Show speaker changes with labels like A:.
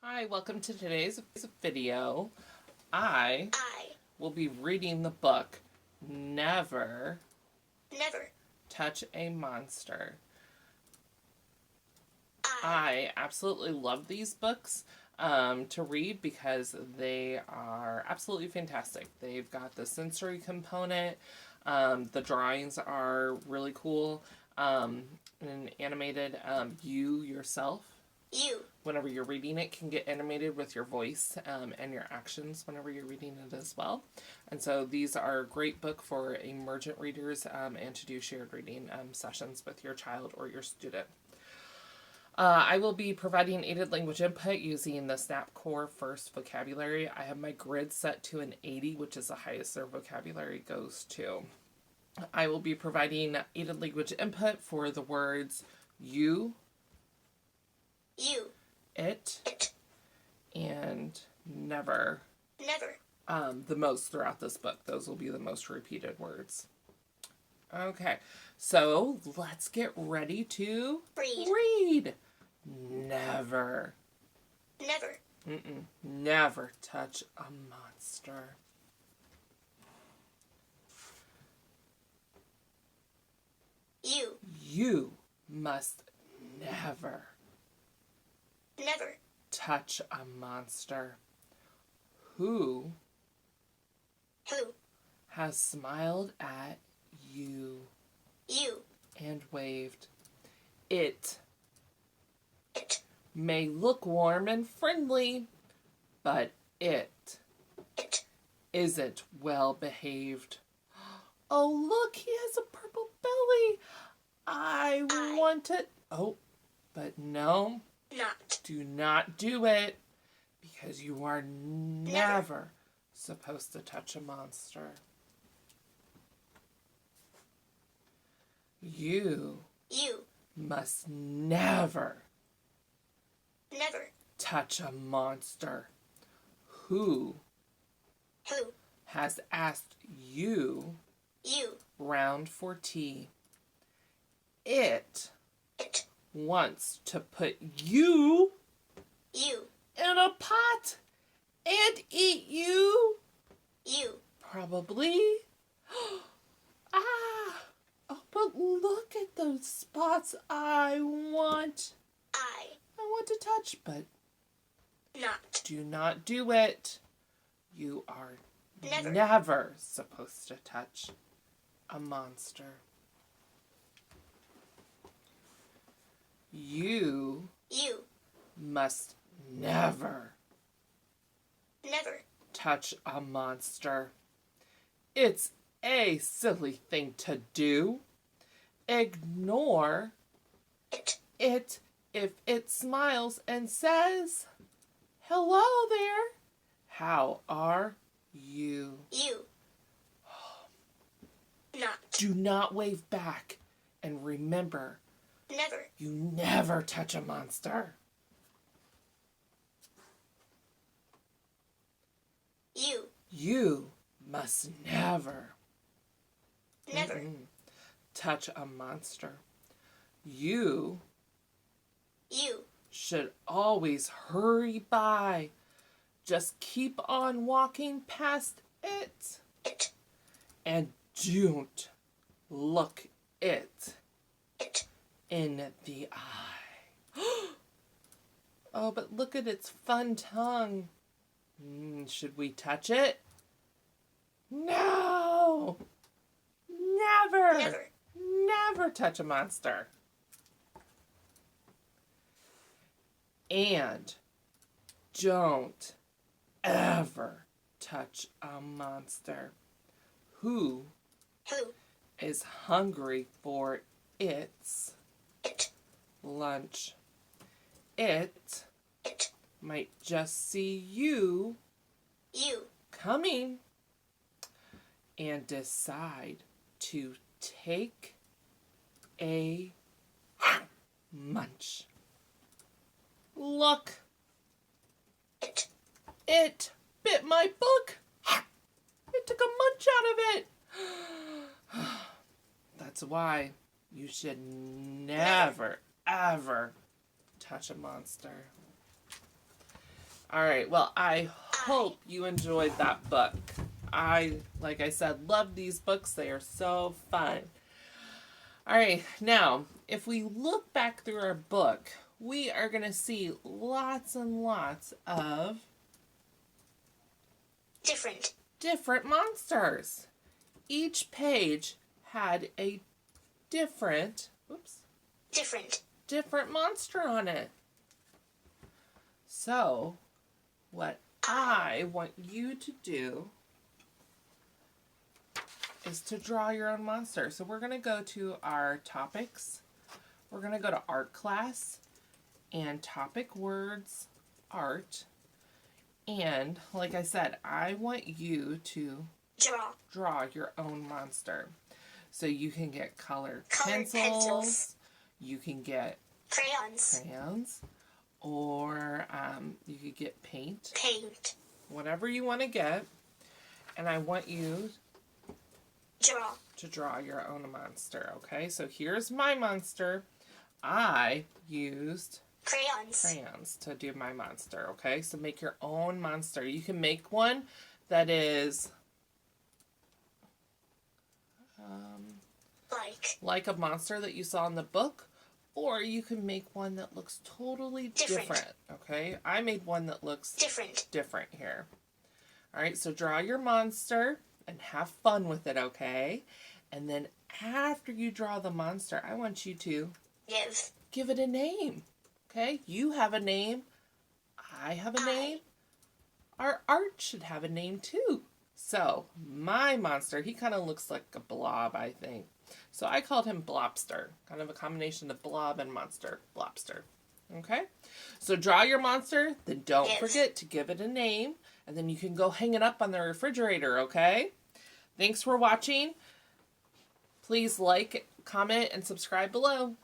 A: Hi, welcome to today's video. I will be reading the book Never Touch a Monster. I absolutely love these books to read because they are absolutely fantastic. They've got the sensory component. The drawings are really cool and animated. You yourself, whenever you're reading it, can get animated with your voice and your actions whenever you're reading it as well. And so these are a great book for emergent readers and to do shared reading sessions with your child or your student. I will be providing aided language input using the SNAP Core First Vocabulary. I have my grid set to an 80, which is the highest their vocabulary goes to. I will be providing aided language input for the words you, it, and never. The most throughout this book. Those will be the most repeated words. Okay, so let's get ready to read. Never touch a monster. You must never touch a monster. Who has smiled at you and waved? It may look warm and friendly, but it isn't well behaved. Oh, look, he has a purple belly. I want it. Oh, but no. Do not do it, because you are never supposed to touch a monster. You must never touch a monster. Who has asked you round for tea? It wants to put you in a pot and eat you. Probably. Oh, but look at those spots I want to touch, but do not do it. You are never supposed to touch a monster. You must never touch a monster. It's a silly thing to do. Ignore it if it smiles and says, "Hello there. How are you?" Do not wave back. And remember, you never touch a monster. You must never touch a monster. You should always hurry by. Just keep on walking past it. And don't look it in the eye. Oh, but look at its fun tongue. Should we touch it? No! Never touch a monster. And don't ever touch a monster who is hungry for its lunch. It might just see you coming and decide to take a munch. Look! It bit my book! It took a munch out of it! That's why you should never, ever touch a monster. All right, well, I hope you enjoyed that book. Like I said, love these books. They are so fun. All right, now, if we look back through our book, we are going to see lots and lots of different monsters. Each page had a different monster on it. So, what I want you to do is to draw your own monster. So we're going to go to our topics. We're going to go to art class and topic words, art. And like I said, I want you to draw your own monster. So you can get colored pencils. You can get crayons. Or you could get paint. Whatever you want to get. And I want you to draw your own monster, okay? So here's my monster. I used crayons to do my monster, okay? So make your own monster. You can make one that is like a monster that you saw in the book, or you can make one that looks totally different, okay? I made one that looks different here. All right, so draw your monster and have fun with it, okay? And then after you draw the monster, I want you to give it a name, okay? You have a name. I have a name. Our art should have a name too. So my monster, he kind of looks like a blob, I think. So I called him Blobster, kind of a combination of blob and monster, Blobster. Okay? So draw your monster, then don't forget to give it a name, and then you can go hang it up on the refrigerator, okay? Thanks for watching. Please like, comment, and subscribe below.